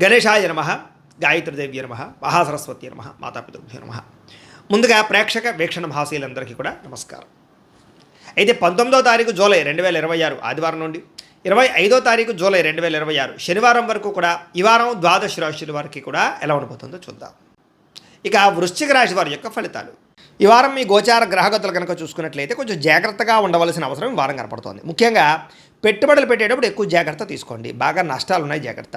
గణేశాయ నమః, గాయత్రీదేవ్య నమః, మహాసరస్వతి నమః, మాతాపితృభ్యో నమః. ముందుగా ప్రేక్షక వీక్షణ మహాశీలందరికీ కూడా నమస్కారం. అయితే 19వ తారీఖు జూలై 2026 ఆదివారం నుండి 25వ తారీఖు జూలై 2026 శనివారం వరకు కూడా ఈ వారం ద్వాదశ రాశుల వారికి కూడా ఎలా ఉండబోతుందో చూద్దాం. ఇక వృశ్చిక రాశి వారి యొక్క ఫలితాలు. ఈ వారం మీ గోచార గ్రహగతులు కనుక చూసుకున్నట్లయితే కొంచెం జాగ్రత్తగా ఉండవలసిన అవసరం ఈ వారం కనపడుతోంది. ముఖ్యంగా పెట్టుబడులు పెట్టేటప్పుడు ఎక్కువ జాగ్రత్త తీసుకోండి. బాగా నష్టాలు ఉన్నాయి, జాగ్రత్త.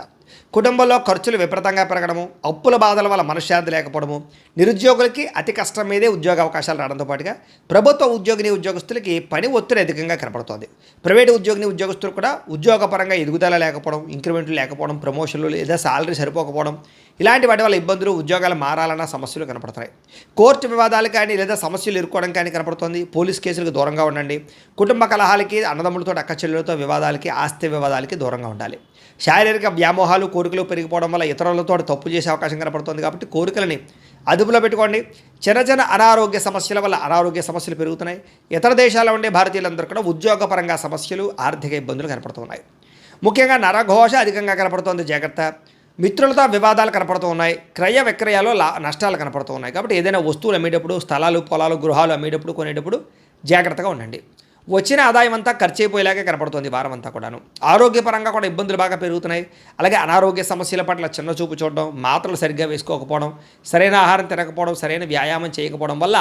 కుటుంబంలో ఖర్చులు విపరీతంగా పెరగడము, అప్పుల బాధల వల్ల మనశ్శాంతి లేకపోవడము, నిరుద్యోగులకి అతి కష్టం మీదే ఉద్యోగ అవకాశాలు రావడంతో పాటుగా ప్రభుత్వ ఉద్యోగస్తులకి పని ఒత్తిడి అధికంగా కనపడుతోంది. ప్రైవేటు ఉద్యోగస్తులు కూడా ఉద్యోగపరంగా ఎదుగుదల లేకపోవడం, ఇంక్రిమెంట్లు లేకపోవడం, ప్రమోషన్లు లేదా సాలరీ సరిపోకపోవడం, ఇలాంటి వాటి వల్ల ఇబ్బందులు, ఉద్యోగాలు మారాలన్న సమస్యలు కనపడుతున్నాయి. కోర్టు వివాదాలు కానీ లేదా సమస్యలు ఎదుర్కోవడం కానీ కనపడుతోంది. పోలీస్ కేసులకు దూరంగా ఉండండి. కుటుంబ కలహాలకి, అన్నదమ్ములతో అక్కచెల్లెలతో వివాదాలకి, ఆస్తి వివాదాలకి దూరంగా ఉండాలి. శారీరక వ్యామోహాలు, కోరికలు పెరిగిపోవడం వల్ల ఇతరులతో తప్పు చేసే అవకాశం కనపడుతుంది. కాబట్టి కోరికలని అదుపులో పెట్టుకోండి. చిన్న చిన్న అనారోగ్య సమస్యల వల్ల అనారోగ్య సమస్యలు పెరుగుతున్నాయి. ఇతర దేశాల్లో ఉండే భారతీయులందరూ కూడా ఉద్యోగపరంగా సమస్యలు, ఆర్థిక ఇబ్బందులు కనపడుతున్నాయి. ముఖ్యంగా నరఘోష అధికంగా కనపడుతోంది, జాగ్రత్త. మిత్రులతో వివాదాలు కనపడుతూ ఉన్నాయి. క్రయ విక్రయాలు నష్టాలు కనపడుతూ ఉన్నాయి. కాబట్టి ఏదైనా వస్తువులు అమ్మేటప్పుడు, స్థలాలు, పొలాలు, గృహాలు అమ్మేటప్పుడు, కొనేటప్పుడు జాగ్రత్తగా ఉండండి. వచ్చిన ఆదాయం అంతా ఖర్చు అయిపోయేలాగే కనపడుతుంది వారం అంతా కూడాను. ఆరోగ్యపరంగా కూడా ఇబ్బందులు బాగా పెరుగుతున్నాయి. అలాగే అనారోగ్య సమస్యల పట్ల చిన్న చూపు చూడడం, మాత్రలు సరిగ్గా వేసుకోకపోవడం, సరైన ఆహారం తినకపోవడం, సరైన వ్యాయామం చేయకపోవడం వల్ల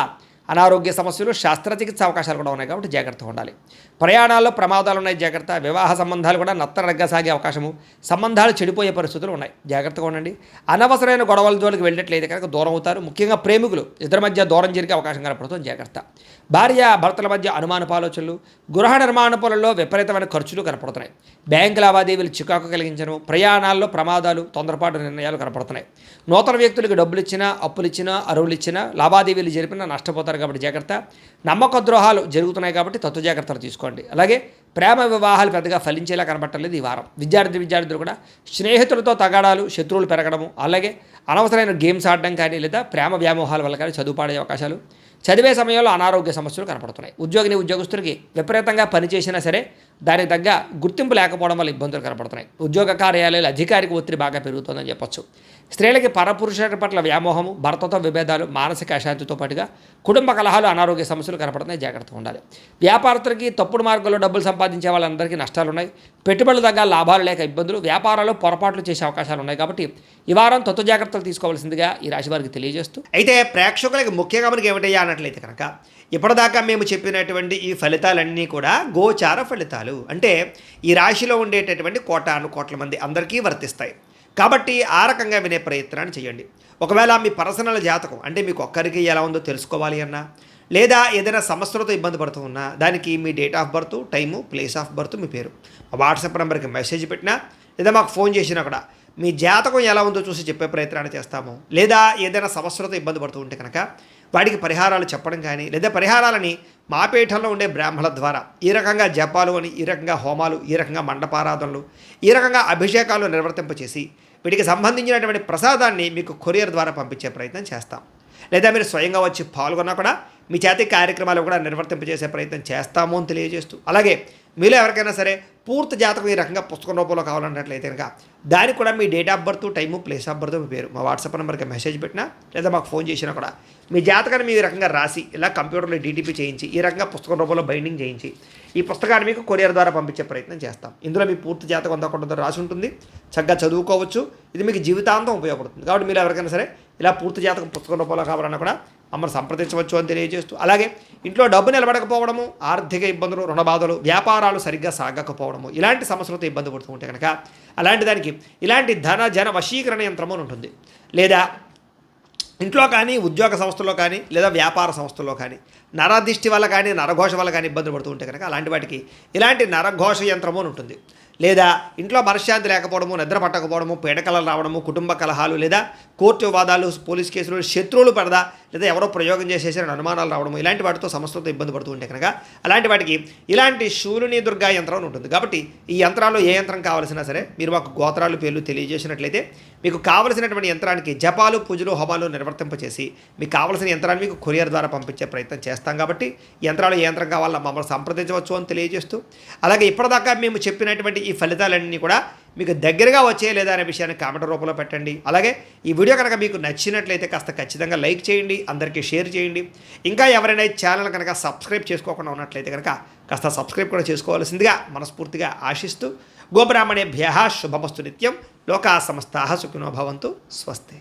అనారోగ్య సమస్యలు, శస్త్రచికిత్స అవకాశాలు కూడా ఉన్నాయి. కాబట్టి జాగ్రత్తగా ఉండాలి. ప్రయాణాల్లో ప్రమాదాలు ఉన్నాయి, జాగ్రత్త. వివాహ సంబంధాలు కూడా నత్తనడగ్గా సాగే అవకాశము, సంబంధాలు చెడిపోయే పరిస్థితులు ఉన్నాయి, జాగ్రత్తగా ఉండండి. అనవసరమైన గొడవల జోలికి వెళ్ళినట్లయితే కనుక దూరం అవుతారు. ముఖ్యంగా ప్రేమికులు ఇద్దరి మధ్య దూరం జరిగే అవకాశం కనపడుతుంది, జాగ్రత్త. భార్య భర్తల మధ్య అనుమానపు ఆలోచనలు, గృహ నిర్మాణ పనుల్లో విపరీతమైన ఖర్చులు కనపడుతున్నాయి. బ్యాంకు లావాదేవీలు చికాకు కలిగించడం, ప్రయాణాల్లో ప్రమాదాలు, తొందరపాటు నిర్ణయాలు కనపడుతున్నాయి. నూతన వ్యక్తులకు డబ్బులు ఇచ్చినా, అప్పులు ఇచ్చినా, అరువులు ఇచ్చినా, లావాదేవీలు జరిపినా నష్టపోతారు. కాబట్టి జాగ్రత్త. నమ్మక ద్రోహాలు జరుగుతున్నాయి కాబట్టి తత్వ జాగ్రత్తలు తీసుకోండి. అలాగే ప్రేమ వివాహాలు పెద్దగా ఫలించేలా కనబట్టలేదు ఈ వారం. విద్యార్థులు కూడా స్నేహితులతో తగాడాలు, శత్రువులు పెరగడము, అలాగే అనవసరమైన గేమ్స్ ఆడడం కానీ లేదా ప్రేమ వ్యామోహాల వల్ల కానీ చదువు పాడే అవకాశాలు, చదివే సమయంలో అనారోగ్య సమస్యలు కనపడుతున్నాయి. ఉద్యోగస్తులకి విపరీతంగా పనిచేసినా సరే దానికి తగ్గ గుర్తింపు లేకపోవడం వల్ల ఇబ్బందులు కనపడుతున్నాయి. ఉద్యోగ కార్యాలయాలు అధికారిక ఒత్తిడి బాగా పెరుగుతుందని చెప్పొచ్చు. స్త్రీలకి పరపురుషుల పట్ల వ్యామోహము, భర్తతో విభేదాలు, మానసిక అశాంతితో పాటుగా కుటుంబ కలహాలు, అనారోగ్య సమస్యలు కనపడుతున్నాయి, జాగ్రత్తగా ఉండాలి. వ్యాపారస్తులకి తప్పుడు మార్గంలో డబ్బులు సంపాదించే వాళ్ళందరికీ నష్టాలు ఉన్నాయి. పెట్టుబడులు తగ్గ లాభాలు లేక ఇబ్బందులు, వ్యాపారాల్లో పొరపాట్లు చేసే అవకాశాలు ఉన్నాయి. కాబట్టి ఈ వారం తత్వ జాగ్రత్తలు తీసుకోవాల్సిందిగా ఈ రాశి వారికి తెలియజేస్తూ, అయితే ప్రేక్షకులకి ముఖ్యంగా మనకి ఏమిటయ్యా అన్నట్లయితే కనుక ఇప్పటిదాకా మేము చెప్పినటువంటి ఈ ఫలితాలన్నీ కూడా గోచార ఫలితాలు. అంటే ఈ రాశిలో ఉండేటటువంటి కోట్ల మంది అందరికీ వర్తిస్తాయి. కాబట్టి ఆ రకంగా వినే ప్రయత్నాన్ని చేయండి. ఒకవేళ మీ పర్సనల్ జాతకం అంటే మీకు ఒక్కరికి ఎలా ఉందో తెలుసుకోవాలి అన్నా, లేదా ఏదైనా సమస్యలతో ఇబ్బంది పడుతూ ఉన్నా, దానికి మీ date of birth, time, place of birth, మీ పేరు వాట్సాప్ నెంబర్కి మెసేజ్ పెట్టినా లేదా మాకు ఫోన్ చేసినా కూడా మీ జాతకం ఎలా ఉందో చూసి చెప్పే ప్రయత్నాన్ని చేస్తాము. లేదా ఏదైనా సమస్యలతో ఇబ్బంది పడుతూ ఉంటే కనుక వాటికి పరిహారాలు చెప్పడం కానీ, లేదా పరిహారాలని మా పీఠంలో ఉండే బ్రాహ్మణుల ద్వారా ఈ రకంగా జపాలు అని, ఈ రకంగా హోమాలు, ఈ రకంగా మండపారాధనలు, ఈ రకంగా అభిషేకాలు నిర్వర్తింపచేసి వీటికి సంబంధించినటువంటి ప్రసాదాన్ని మీకు కొరియర్ ద్వారా పంపించే ప్రయత్నం చేస్తాం. లేదా మీరు స్వయంగా వచ్చి పాల్గొన్నా కూడా మీ చేతి కార్యక్రమాలు కూడా నిర్వర్తింపజేసే ప్రయత్నం చేస్తాము అని తెలియజేస్తూ, అలాగే మీలో ఎవరికైనా సరే పూర్తి జాతకం ఈ రకంగా పుస్తకం రూపంలో కావాలన్నట్లయితే కనుక దానికి కూడా మీ date of birth, time, place of birth, మీ పేరు మా వాట్సాప్ నెంబర్కి మెసేజ్ పెట్టినా లేదా మాకు ఫోన్ చేసినా కూడా మీ జాతకాన్ని మీ రకంగా రాసి ఇలా కంప్యూటర్లో డీటీపీ చేయించి ఈ రకంగా పుస్తకం రూపంలో బైండింగ్ చేయించి ఈ పుస్తకాన్ని మీకు కొరియర్ ద్వారా పంపించే ప్రయత్నం చేస్తాం. ఇందులో మీ పూర్తి జాతకం అంతా కొంత రాసి ఉంటుంది, చక్కగా చదువుకోవచ్చు. ఇది మీకు జీవితాంతం ఉపయోగపడుతుంది. కాబట్టి మీరు ఎవరికైనా సరే ఇలా పూర్తి జాతకం పుస్తకం రూపంలో కావాలన్నా కూడా మమ్మల్ని సంప్రదించవచ్చు అని తెలియజేస్తూ, అలాగే ఇంట్లో డబ్బు నిలబడకపోవడము, ఆర్థిక ఇబ్బందులు, రుణ బాధలు, వ్యాపారాలు సరిగ్గా సాగకపోవడము, ఇలాంటి సమస్యలతో ఇబ్బంది పడుతూ ఉంటే కనుక అలాంటి దానికి ఇలాంటి జన వశీకరణ యంత్రము ఉంటుంది. లేదా ఇంట్లో కానీ, ఉద్యోగ సంస్థల్లో కానీ, లేదా వ్యాపార సంస్థల్లో కానీ నరదిష్టి వల్ల కానీ, నరఘోష వల్ల కానీ ఇబ్బందులు పడుతూ ఉంటే కనుక అలాంటి వాటికి ఇలాంటి నరఘోష యంత్రము అని ఉంటుంది. లేదా ఇంట్లో మనశ్శాంతి లేకపోవడము, నిద్ర పట్టకపోవడము, పీడకలలు రావడము, కుటుంబ కలహాలు, లేదా కోర్టు వివాదాలు, పోలీస్ కేసులు, శత్రువులు పడదా, లేదా ఎవరో ప్రయోగం చేసేసిన అనుమానాలు రావడము, ఇలాంటి వాటితో సమస్యలతో ఇబ్బంది పడుతూ ఉంటే కనుక అలాంటి వాటికి ఇలాంటి శూలిని దుర్గా యంత్రం అని ఉంటుంది. కాబట్టి ఈ యంత్రాల్లో ఏ యంత్రం కావాల్సినా సరే మీరు మాకు గోత్రాలు, పేర్లు తెలియజేసినట్లయితే మీకు కావలసినటువంటి యంత్రానికి జపాలు, పూజలు, హోమాలు నిర్వర్తింపచేసి మీకు కావలసిన యంత్రాన్ని మీకు కొరియర్ ద్వారా పంపించే ప్రయత్నం చేస్తాం. కాబట్టి యంత్రాలు ఏ యంత్రం కావాలో మమ్మల్ని సంప్రదించవచ్చు అని తెలియజేస్తూ, అలాగే ఇప్పటిదాకా మేము చెప్పినటువంటి ఈ ఫలితాలన్నీ కూడా మీకు దగ్గరగా వచ్చే లేదా అనే విషయాన్ని కామెంట్ రూపంలో పెట్టండి. అలాగే ఈ వీడియో కనుక మీకు నచ్చినట్లయితే కాస్త ఖచ్చితంగా లైక్ చేయండి, అందరికీ షేర్ చేయండి. ఇంకా ఎవరైనా ఛానల్ కనుక సబ్స్క్రైబ్ చేసుకోకుండా ఉన్నట్లయితే కనుక కాస్త సబ్స్క్రైబ్ కూడా చేసుకోవాల్సిందిగా మనస్ఫూర్తిగా ఆశిస్తూ గోబ్రాహ్మణేభ్యః శుభమస్తు నిత్యం. లోకా సమస్తాః సుఖినో భవంతు. స్వస్తి.